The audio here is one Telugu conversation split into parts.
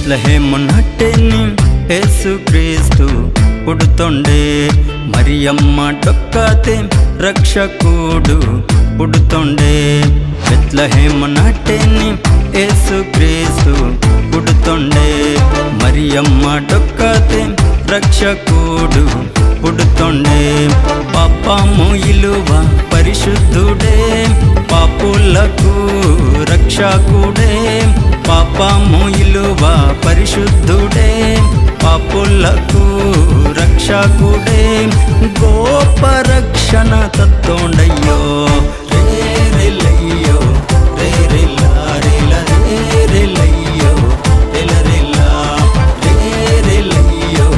బెత్లెహేము నాటేని యేసుక్రీస్తు పుడుతొండే, మరియమ్మ డొక్కతే రక్షకుడు పుడుతొండే. బెత్లెహేము నాటేని యేసుక్రీస్తు పుడుతొండే, మరియమ్మ డొక్కతే రక్షకుడు పుడుతొండే. పాపము ఇలువ పరిశుద్ధుడే, పాపులకు రక్షకుడే. పాపము ఇలువ పరిశుద్ధుడే, పాపులకు రక్షకుడే. గోప రక్షణ తత్తోండయ్యో రే రే లయ్యో రే రే లా రే లా రే రే లయ్యో రే లా రే లా రే రే లయ్యో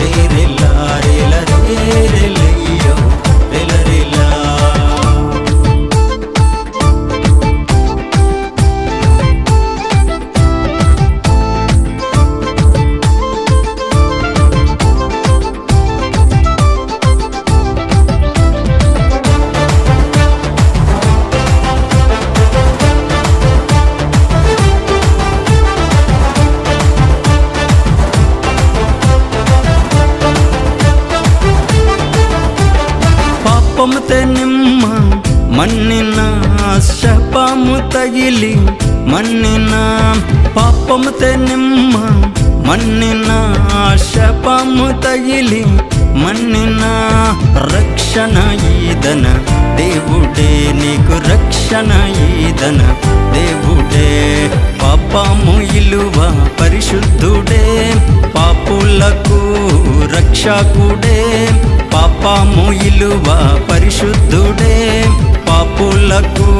రే రే లా రే లా రే రే లయ్యో రే లా రే లా. పాపముతే నిమ్మ మన్నిన శాపము తగిలి మన్నిన. పాపముతే నిమ్మ మన్నిన శాపము తగిలి మన్నిన. రక్షణ ఈదన దేవుడే, నీకు రక్షణ ఈదన దేవుడే. పాపము ఇలువ పరిశుద్ధుడే, పాపులకు రక్షకుడే. పాపము ఇలువ పరిశుద్ధుడే, పాపులకు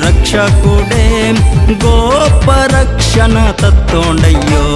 రక్షకుడే. గోప రక్షణ తత్తోండయ్యో